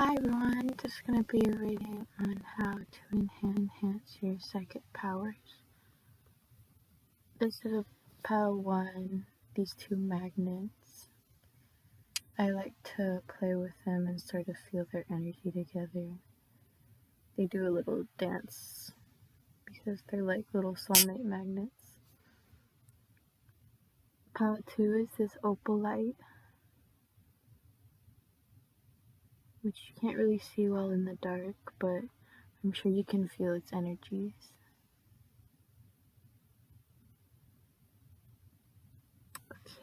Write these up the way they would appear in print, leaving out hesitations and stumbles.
Hi everyone, this is going to be a reading on how to enhance your psychic powers. This is a pile 1, these two magnets. I like to play with them and sort of feel their energy together. They do a little dance because they're like little soulmate magnets. Pile 2 is this opal light, which you can't really see well in the dark, but I'm sure you can feel its energies.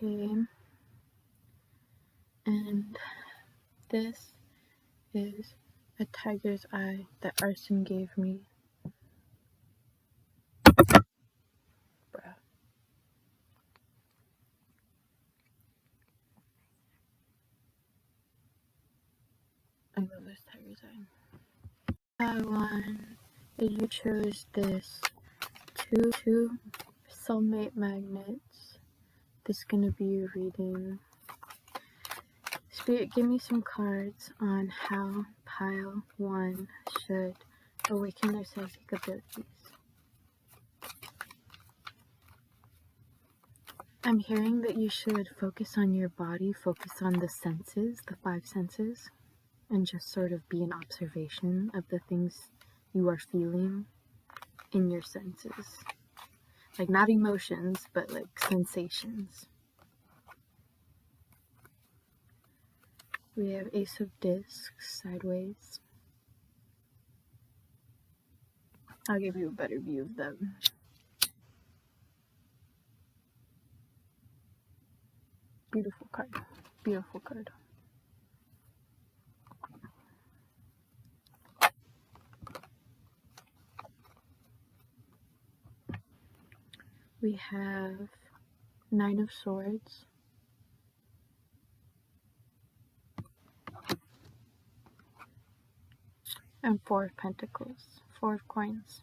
Okay, and this is a tiger's eye that Arson gave me. Bruh. I love this tiger's eye. I won. You chose this two soulmate magnets. This is gonna be your reading. Spirit, give me some cards on how pile 1 should awaken their psychic abilities. I'm hearing that you should focus on your body, focus on the senses, the 5 senses, and just sort of be in observation of the things you are feeling in your senses. Like, not emotions, but like sensations. We have Ace of Discs sideways. I'll give you a better view of them. Beautiful card. Beautiful card. We have 9 of Swords. And 4 of Pentacles. 4 of Coins.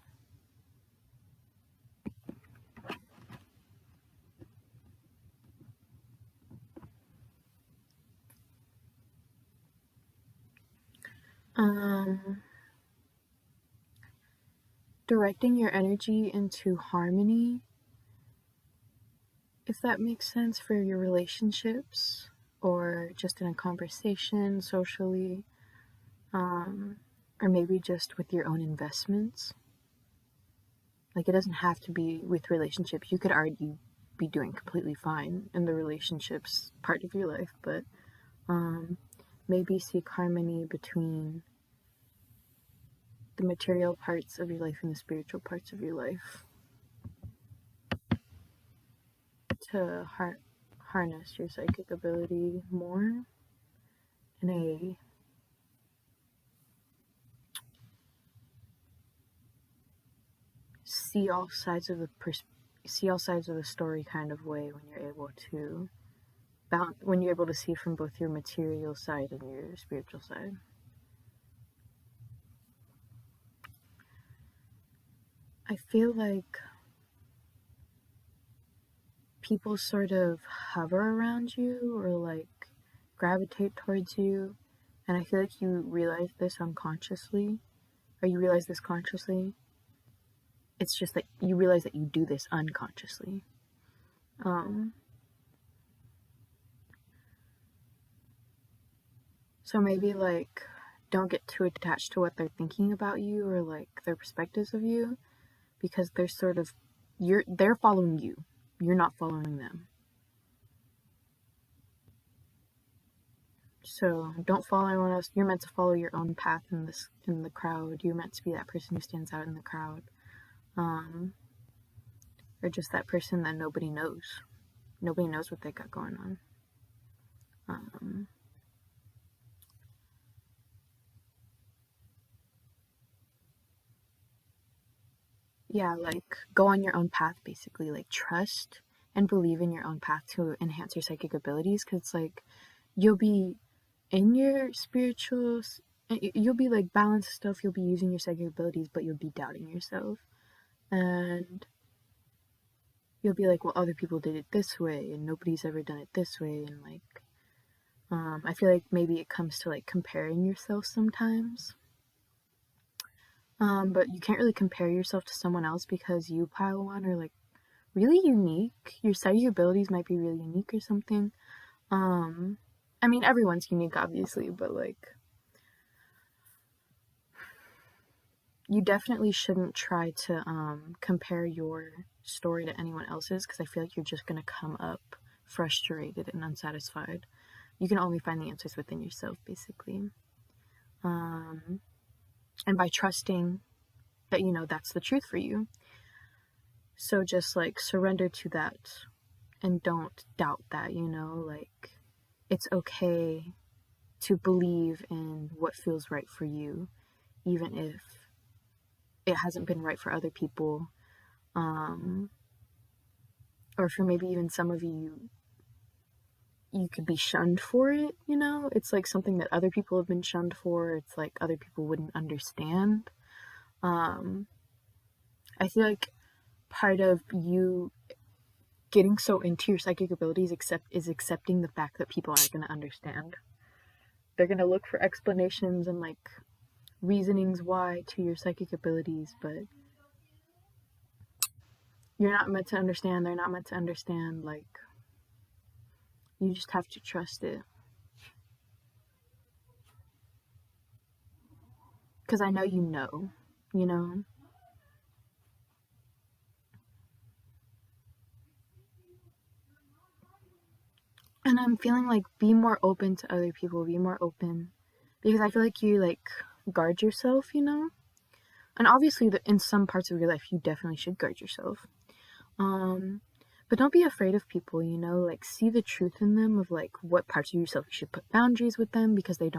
Directing your energy into harmony, if that makes sense, for your relationships or just in a conversation socially, or maybe just with your own investments. Like, it doesn't have to be with relationships. You could already be doing completely fine in the relationships part of your life, but maybe seek harmony between the material parts of your life and the spiritual parts of your life to harness your psychic ability more in a see all sides of the story kind of way, when you're able to see from both your material side and your spiritual side. I feel like people sort of hover around you or like gravitate towards you, and I feel like you realize this unconsciously, or you realize this consciously. It's just that you realize that you do this unconsciously. So maybe like, don't get too attached to what they're thinking about you or like their perspectives of you, because they're sort of, they're following you. You're not following them. So don't follow anyone else. You're meant to follow your own path in the crowd. You're meant to be that person who stands out in the crowd. Or just that person that nobody knows. Nobody knows what they got going on. Yeah, like, go on your own path, basically. Like, trust and believe in your own path to enhance your psychic abilities, because like, you'll be in your spiritual, you'll be like balanced stuff, you'll be using your psychic abilities, but you'll be doubting yourself, and you'll be like, well, other people did it this way and nobody's ever done it this way, and like, I feel like maybe it comes to like comparing yourself sometimes. But you can't really compare yourself to someone else because you, pile one, are like really unique. Your psychic abilities might be really unique or something. I mean, everyone's unique, obviously, but like, you definitely shouldn't try to compare your story to anyone else's because I feel like you're just gonna come up frustrated and unsatisfied. You can only find the answers within yourself, basically. Um, and by trusting that you know that's the truth for you. So just like surrender to that and don't doubt that, you know, like it's okay to believe in what feels right for you, even if it hasn't been right for other people. Um, or for maybe even some of you, you could be shunned for it, you know? It's like something that other people have been shunned for. It's like other people wouldn't understand. Um, I feel like part of you getting so into your psychic abilities is accepting the fact that people aren't going to understand. They're going to look for explanations and like reasonings why to your psychic abilities, but you're not meant to understand. They're not meant to understand. Like, you just have to trust it. Because I know you know, you know? And I'm feeling like be more open to other people, be more open. Because I feel like you like guard yourself, you know? And obviously, in some parts of your life, you definitely should guard yourself. Um, but don't be afraid of people, you know? Like, see the truth in them of like what parts of yourself you should put boundaries with them because they're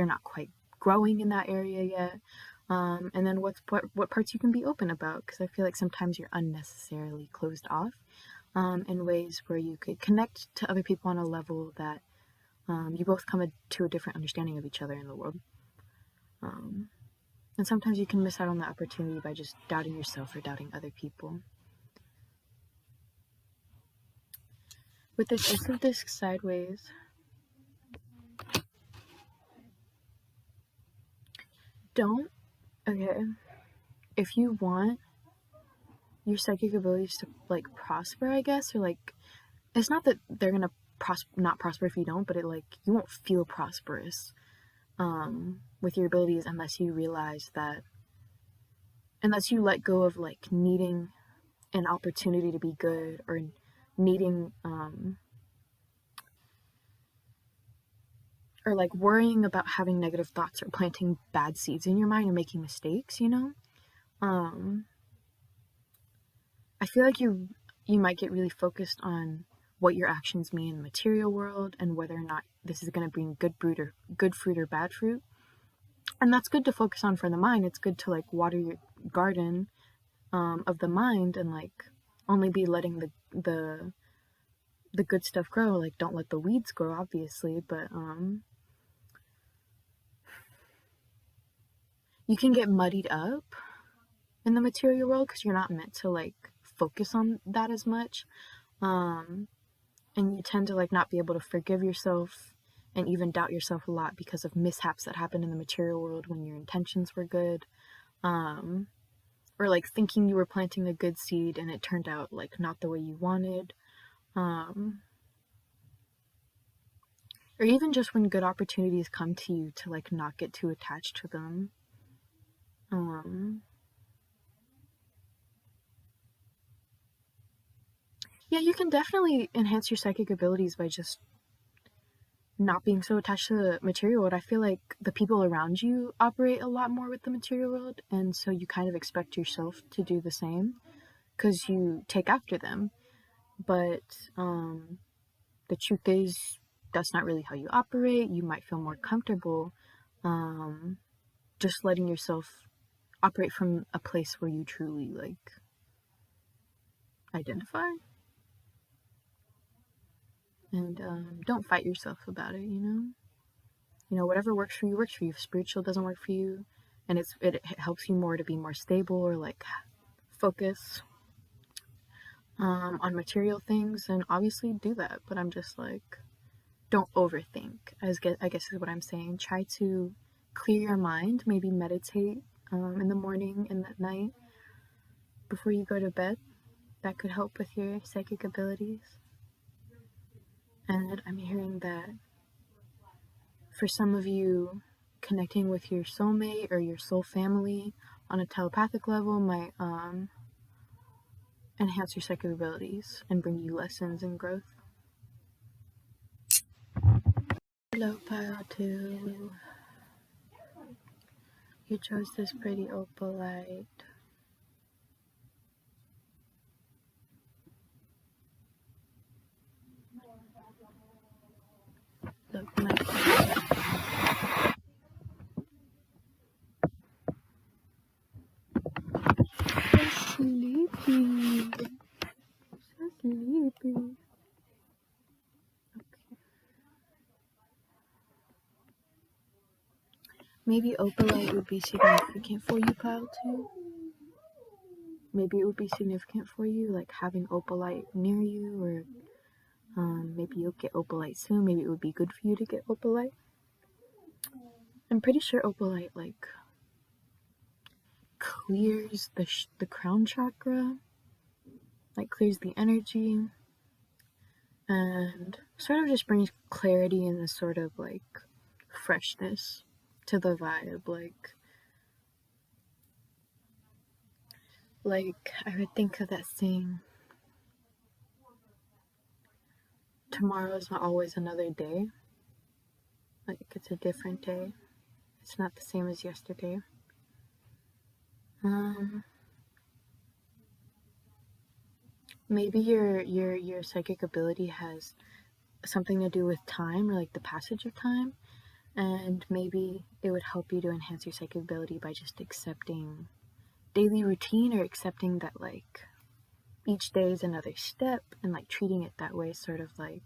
not quite growing in that area yet. And then what parts you can be open about because I feel like sometimes you're unnecessarily closed off in ways where you could connect to other people on a level that you both come to a different understanding of each other in the world. Um, and sometimes you can miss out on the opportunity by just doubting yourself or doubting other people. With this ace of discs sideways, don't, okay, if you want your psychic abilities to like prosper, I guess, or like, it's not that they're gonna not prosper if you don't, but it like, you won't feel prosperous with your abilities unless you let go of like needing an opportunity to be good or needing or like worrying about having negative thoughts or planting bad seeds in your mind and making mistakes, you know? Um I feel like you might get really focused on what your actions mean in the material world and whether or not this is going to bring good fruit or bad fruit. And that's good to focus on for the mind. It's good to like water your garden of the mind and like only be letting the good stuff grow. Like don't let the weeds grow, obviously, but you can get muddied up in the material world because you're not meant to like focus on that as much. Um, and you tend to like not be able to forgive yourself and even doubt yourself a lot because of mishaps that happen in the material world when your intentions were good. Um, or like thinking you were planting a good seed and it turned out like not the way you wanted. Um, or even just when good opportunities come to you to like not get too attached to them. Um, yeah, you can definitely enhance your psychic abilities by just not being so attached to the material world. I feel like the people around you operate a lot more with the material world, and so you kind of expect yourself to do the same because you take after them. But the truth is, that's not really how you operate. You might feel more comfortable um, just letting yourself operate from a place where you truly like identify, and don't fight yourself about it. Whatever works for you works for you. If spiritual doesn't work for you, and it helps you more to be more stable or like focus on material things, and obviously do that. But I'm just like, don't overthink, I guess is what I'm saying. Try to clear your mind, maybe meditate in the morning and at night before you go to bed. That could help with your psychic abilities. And I'm hearing that for some of you, connecting with your soulmate or your soul family on a telepathic level might enhance your psychic abilities and bring you lessons and growth. Hello, Pile 2. You chose this pretty opalite. Look, my so sleepy. So sleepy. Okay. Maybe opalite would be significant for you, Pile 2. Maybe it would be significant for you, like having opalite near you, or maybe you'll get opalite soon. Maybe it would be good for you to get opalite. I'm pretty sure opalite like clears the crown chakra, like clears the energy, and sort of just brings clarity and this sort of like freshness to the vibe. Like I would think of that saying, tomorrow is not always another day. Like it's a different day. It's not the same as yesterday. Maybe your psychic ability has something to do with time, or like the passage of time, and maybe it would help you to enhance your psychic ability by just accepting daily routine, or accepting that like each day is another step, and like treating it that way, sort of like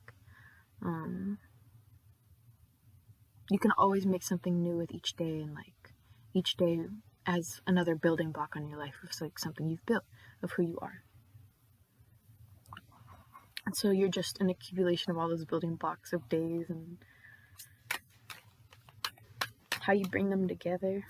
you can always make something new with each day, and like each day as another building block on your life of like something you've built of who you are. And so you're just an accumulation of all those building blocks of days and how you bring them together.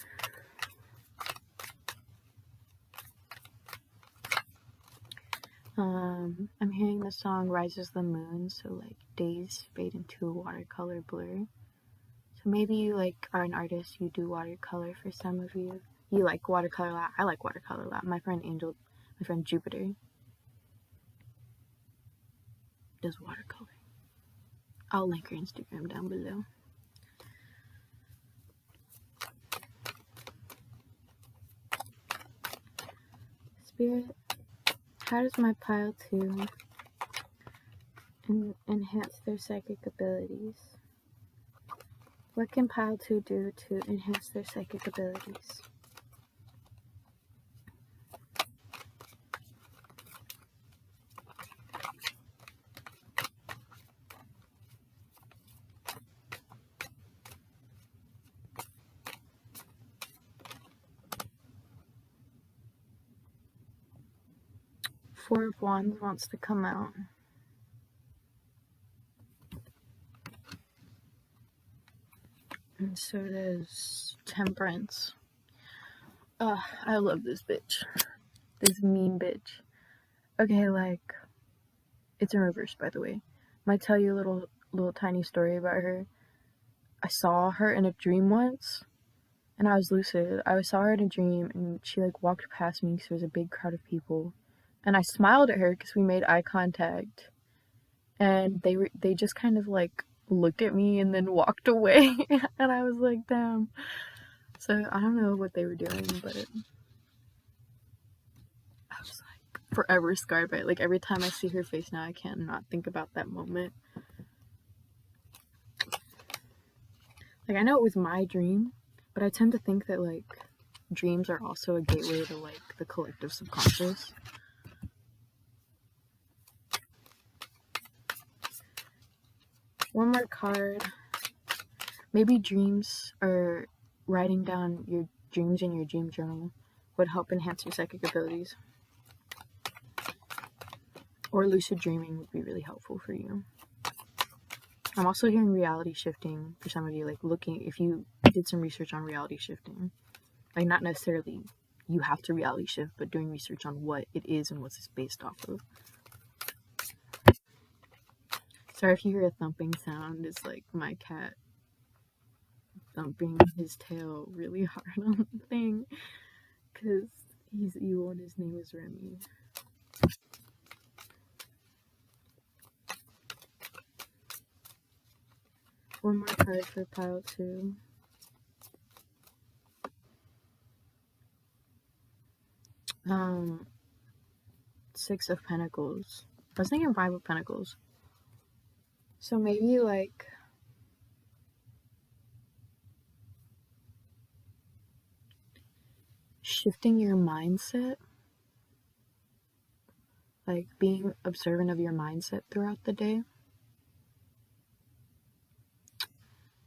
I'm hearing the song Rises the Moon, so like days fade into a watercolor blur. So maybe you like are an artist, you do watercolor. For some of you, you like watercolor a lot. I like watercolor a lot. My friend Jupiter does watercolor. I'll link her Instagram down below. Spirit, how does my Pile 2 enhance their psychic abilities? What can Pile 2 do to enhance their psychic abilities? Four of Wands wants to come out. And so does Temperance. I love this bitch. This mean bitch. Okay, like, it's in reverse, by the way. Might tell you a little tiny story about her. I saw her in a dream once, and I was lucid. I saw her in a dream, and she like walked past me because there was a big crowd of people, and I smiled at her because we made eye contact, and they just kind of like looked at me and then walked away, and I was like, damn. So I don't know what they were doing, but I was like forever scarred by it. Like every time I see her face now, I can't not think about that moment. Like I know it was my dream, but I tend to think that like dreams are also a gateway to like the collective subconscious. One more card. Maybe dreams, or writing down your dreams in your dream journal, would help enhance your psychic abilities. Or lucid dreaming would be really helpful for you. I'm also hearing reality shifting for some of you, like looking, if you did some research on reality shifting, like not necessarily you have to reality shift, but doing research on what it is and what's it's based off of. Sorry if you hear a thumping sound, it's like my cat thumping his tail really hard on the thing, because he's evil and his name is Remy. One more card for pile 2. Six of Pentacles. I was thinking 5 of Pentacles. So maybe like shifting your mindset, like being observant of your mindset throughout the day.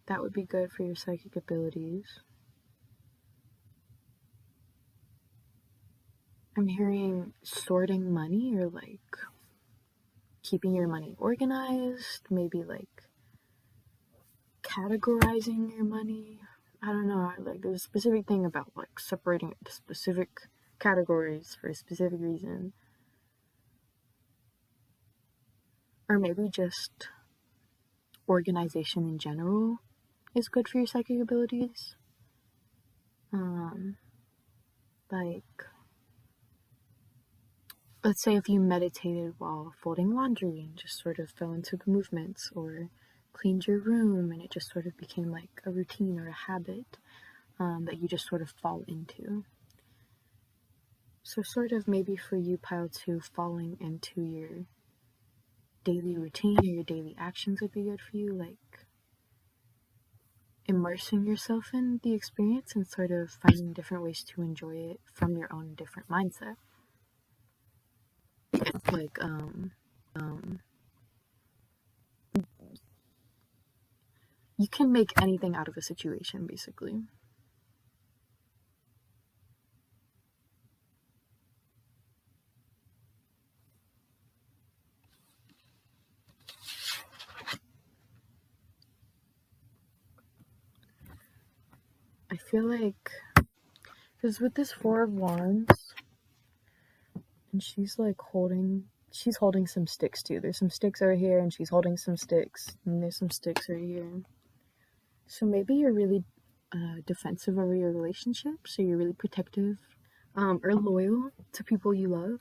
That would be good for your psychic abilities. I'm hearing sorting money, or like keeping your money organized, maybe like categorizing your money. I don't know, like there's a specific thing about like separating it to specific categories for a specific reason. Or maybe just organization in general is good for your psychic abilities. Like, let's say if you meditated while folding laundry and just sort of fell into the movements, or cleaned your room and it just sort of became like a routine or a habit that you just sort of fall into. So sort of maybe for you, pile 2, falling into your daily routine or your daily actions would be good for you, like immersing yourself in the experience and sort of finding different ways to enjoy it from your own different mindset. Like, you can make anything out of a situation, basically. I feel like, because with this 4 of Wands, and she's holding some sticks too. There's some sticks over here, and she's holding some sticks, and there's some sticks over here. So maybe you're really defensive over your relationship, so you're really protective or loyal to people you love.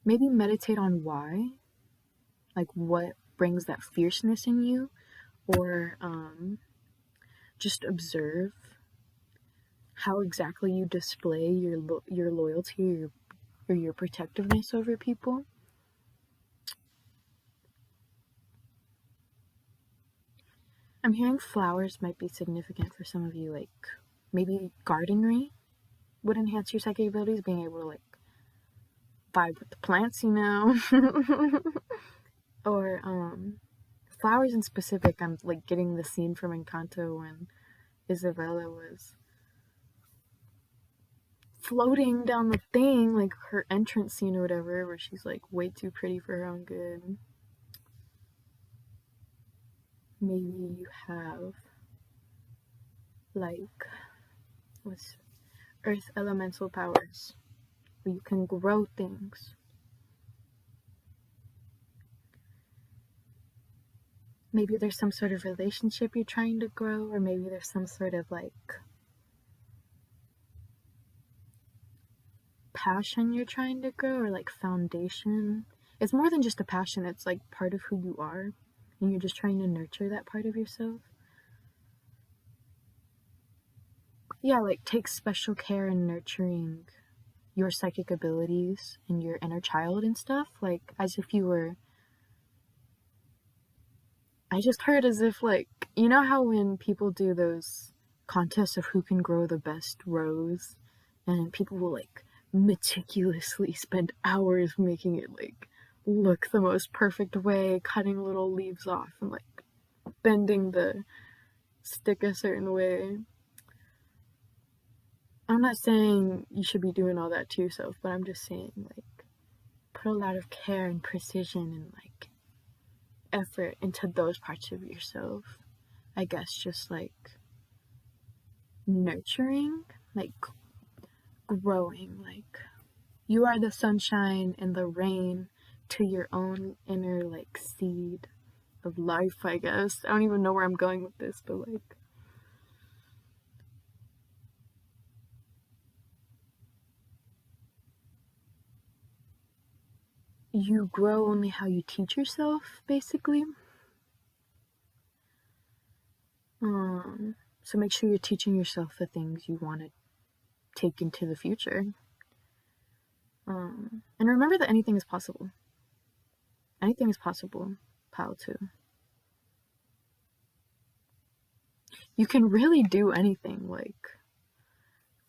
Maybe meditate on why, like what brings that fierceness in you, or just observe how exactly you display your loyalty or your protectiveness over people. I'm hearing flowers might be significant for some of you, like maybe gardenery would enhance your psychic abilities, being able to like vibe with the plants, you know. Or flowers in specific, I'm like getting the scene from Encanto when Isabella was floating down the thing, like her entrance scene or whatever, where she's like way too pretty for her own good. Maybe you have like what's earth elemental powers where you can grow things. Maybe there's some sort of relationship you're trying to grow, or maybe there's some sort of like passion you're trying to grow, or like foundation. It's more than just a passion, it's like part of who you are, and you're just trying to nurture that part of yourself. Yeah, like take special care in nurturing your psychic abilities and your inner child and stuff, like as if you were, I just heard as if like, you know how when people do those contests of who can grow the best rose, and people will like meticulously spend hours making it like look the most perfect way, cutting little leaves off and like bending the stick a certain way. I'm not saying you should be doing all that to yourself, but I'm just saying like put a lot of care and precision and like effort into those parts of yourself. I guess just like nurturing, like growing, like you are the sunshine and the rain to your own inner like seed of life, I guess. I don't even know where I'm going with this, but like you grow only how you teach yourself, basically. So make sure you're teaching yourself the things you want to take into the future. And remember that anything is possible. Anything is possible, pal, too. You can really do anything. Like,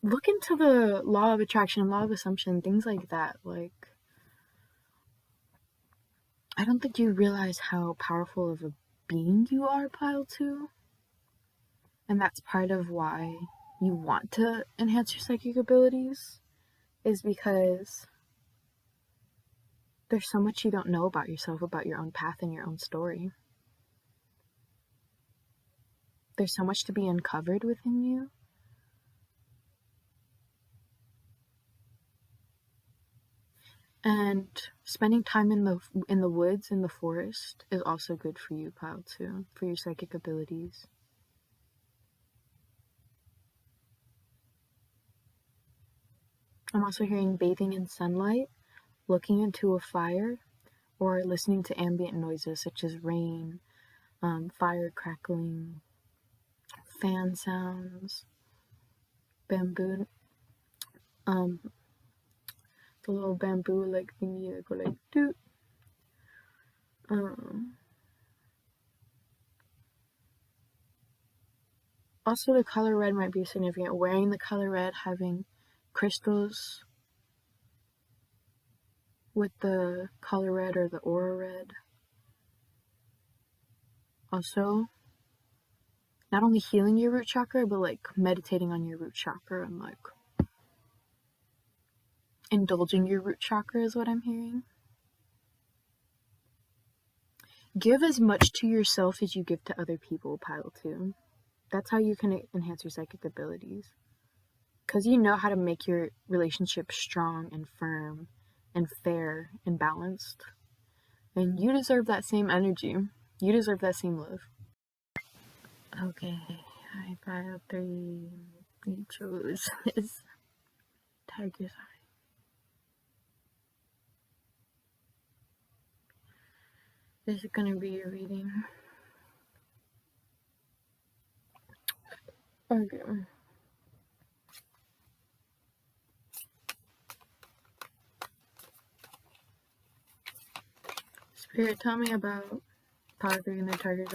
look into the law of attraction, law of assumption, things like that. Like, I don't think you realize how powerful of a being you are, pile 2. And that's part of why you want to enhance your psychic abilities, is because there's so much you don't know about yourself, about your own path and your own story. There's so much to be uncovered within you. And spending time in the woods, in the forest, is also good for you, pile 2, for your psychic abilities. I'm also hearing bathing in sunlight, looking into a fire, or listening to ambient noises such as rain, fire crackling, fan sounds, bamboo, the little bamboo like thingy that go like doot. Also, the color red might be significant. Wearing the color red, having crystals with the color red or the aura red. Also, not only healing your root chakra, but like meditating on your root chakra and like indulging your root chakra is what I'm hearing. Give as much to yourself as you give to other people, pile 2. That's how you can enhance your psychic abilities. Because you know how to make your relationship strong and firm and fair and balanced. And you deserve that same energy. You deserve that same love. Okay, I pile 3. You chose this tiger's eye. This is gonna be your reading. Okay. Spirit, tell me about pile 3 and their tiger's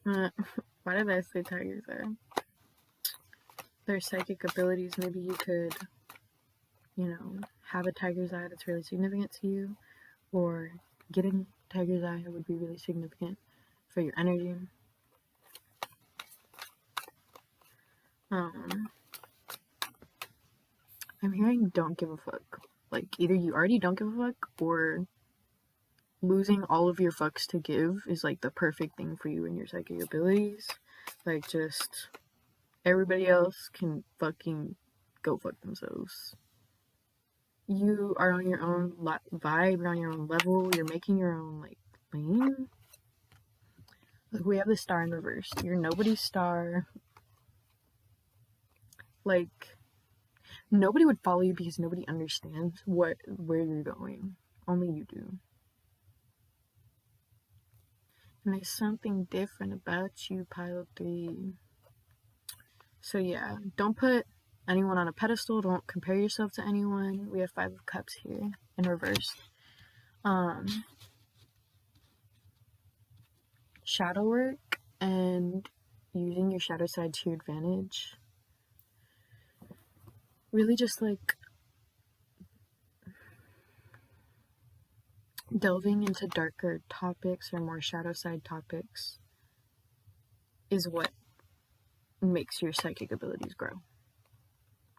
eye. Why did I say tiger's eye? Their psychic abilities. Maybe you could, have a tiger's eye that's really significant to you, or getting tiger's eye would be really significant for your energy. I'm hearing don't give a fuck. Like, either you already don't give a fuck, or losing all of your fucks to give is like the perfect thing for you and your psychic abilities. Like, just everybody else can fucking go fuck themselves. You are on your own vibe, you're on your own level, you're making your own like lane. Like, we have the star in reverse. You're nobody's star. Like, nobody would follow you because nobody understands where you're going. Only you do. And there's something different about you, pile 3. So yeah, don't put anyone on a pedestal. Don't compare yourself to anyone. We have 5 of Cups here in reverse. Shadow work and using your shadow side to your advantage. Really just like delving into darker topics or more shadow side topics is what makes your psychic abilities grow.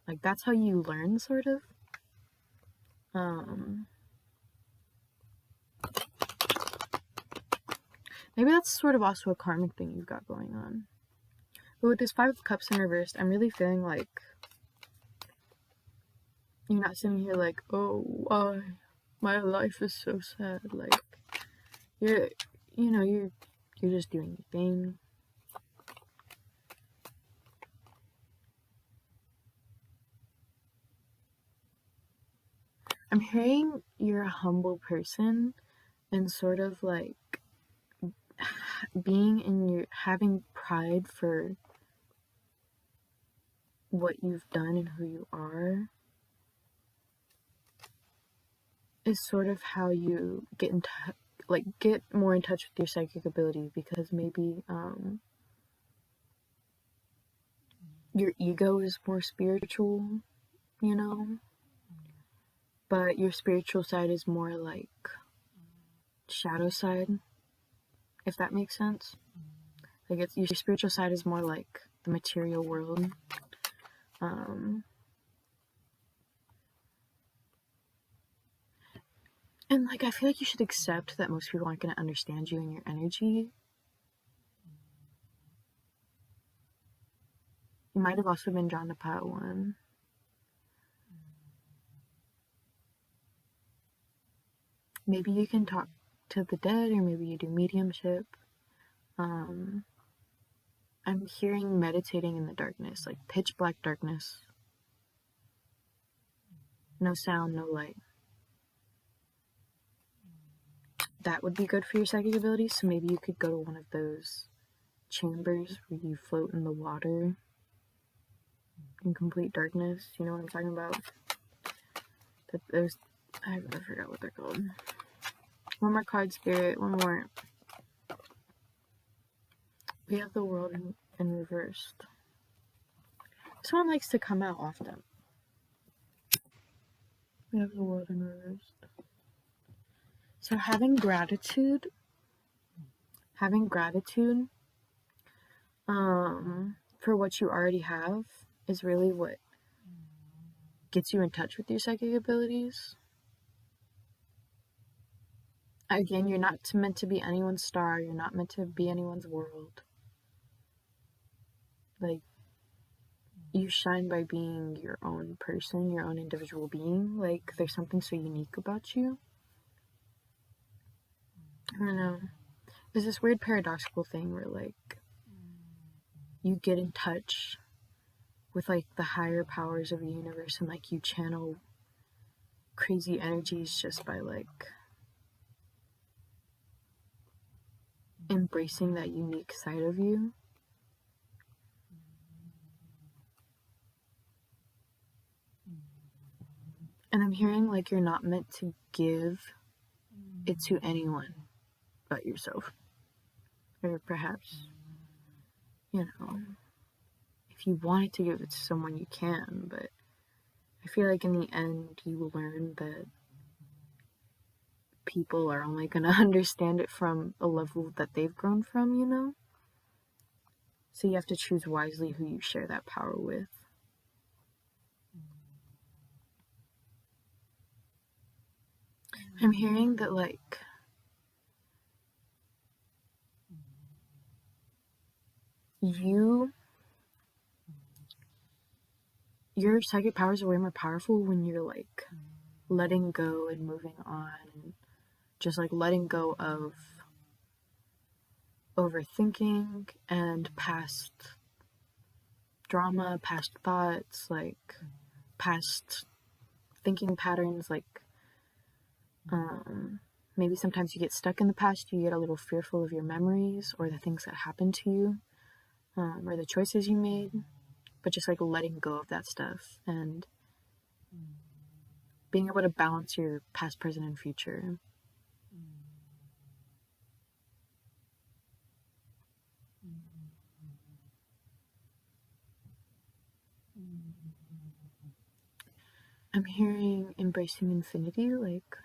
Like, that's how you learn, sort of. Maybe that's sort of also a karmic thing you've got going on. But with this Five of Cups in reversed, I'm really feeling like you're not sitting here like, oh, why? My life is so sad. Like, you're just doing your thing. I'm hearing you're a humble person and sort of like being in your having pride for what you've done and who you are is sort of how you get get more in touch with your psychic ability, because maybe your ego is more spiritual, you know, but your spiritual side is more like shadow side, if that makes sense. Like, it's your spiritual side is more like the material world. And like, I feel like you should accept that most people aren't going to understand you and your energy. You might have also been drawn to pot one. Maybe you can talk to the dead, or maybe you do mediumship. I'm hearing meditating in the darkness, like pitch black darkness. No sound, no light. That would be good for your psychic abilities, so maybe you could go to one of those chambers where you float in the water in complete darkness. You know what I'm talking about? I forgot what they're called. One more card, Spirit. One more. We have the World in reversed. This one likes to come out often. We have the World in reversed. So having gratitude for what you already have is really what gets you in touch with your psychic abilities. Again, you're not meant to be anyone's star. You're not meant to be anyone's world. Like, you shine by being your own person, your own individual being. Like, there's something so unique about you. I don't know. There's this weird paradoxical thing where, like, you get in touch with, like, the higher powers of the universe, and, like, you channel crazy energies just by, like, embracing that unique side of you. And I'm hearing like you're not meant to give it to anyone but yourself. Or perhaps, you know, if you wanted to give it to someone, you can, but I feel like in the end, you will learn that people are only going to understand it from a level that they've grown from, you know? So you have to choose wisely who you share that power with. I'm hearing that, like, your psychic powers are way more powerful when you're, like, letting go and moving on, and just, like, letting go of overthinking and past drama, past thoughts, like, past thinking patterns, like, maybe sometimes you get stuck in the past, you get a little fearful of your memories or the things that happened to you, or the choices you made, but just like letting go of that stuff and being able to balance your past, present, and future. I'm hearing embracing infinity, like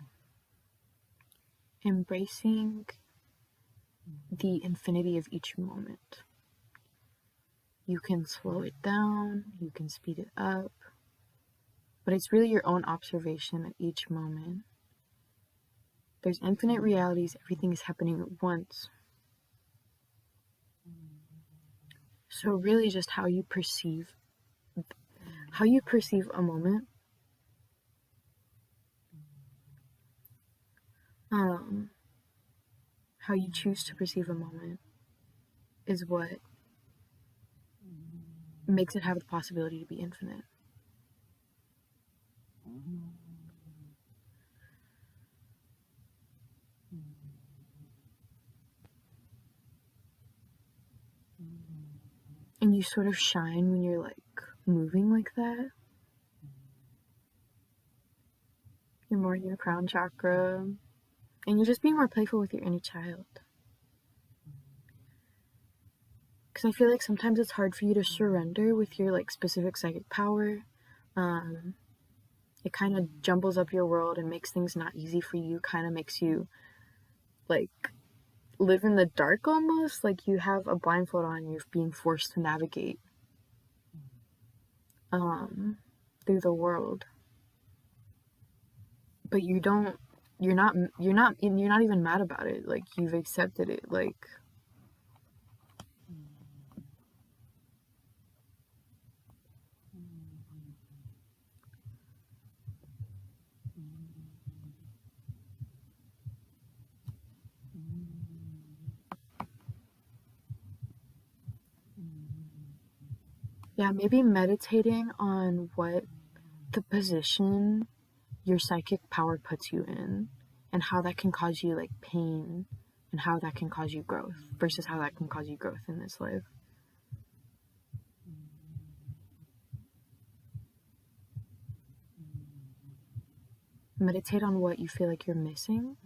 embracing the infinity of each moment. You can slow it down, you can speed it up, but it's really your own observation at each moment. There's infinite realities, everything is happening at once. So really just how you perceive a moment, how you choose to perceive a moment is what makes it have the possibility to be infinite. And you sort of shine when you're like moving like that. You're more in your crown chakra, and you're just being more playful with your inner child. Because I feel like sometimes it's hard for you to surrender with your like specific psychic power. It kind of jumbles up your world and makes things not easy for you, kind of makes you like live in the dark almost, like you have a blindfold on, you're being forced to navigate through the world. But you're not even mad about it. Like, you've accepted it. Like, yeah, maybe meditating on what the position your psychic power puts you in, and how that can cause you like pain, and how that can cause you growth versus how that can cause you growth in this life. Meditate on what you feel like you're missing.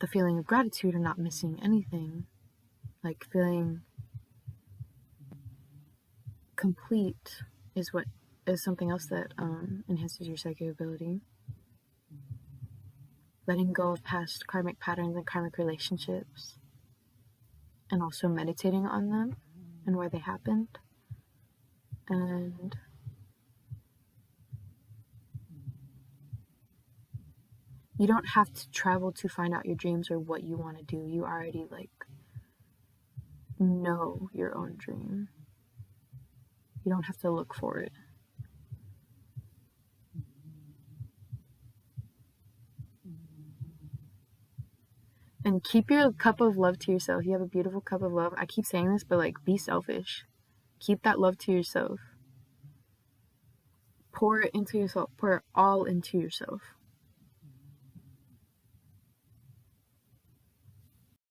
The feeling of gratitude or not missing anything, like feeling complete is something else that enhances your psychic ability. Letting go of past karmic patterns and karmic relationships, and also meditating on them and why they happened. And you don't have to travel to find out your dreams or what you want to do. You already like know your own dream. You don't have to look for it. And keep your cup of love to yourself. You have a beautiful cup of love. I keep saying this, but like, be selfish. Keep that love to yourself. Pour it into yourself. Pour it all into yourself.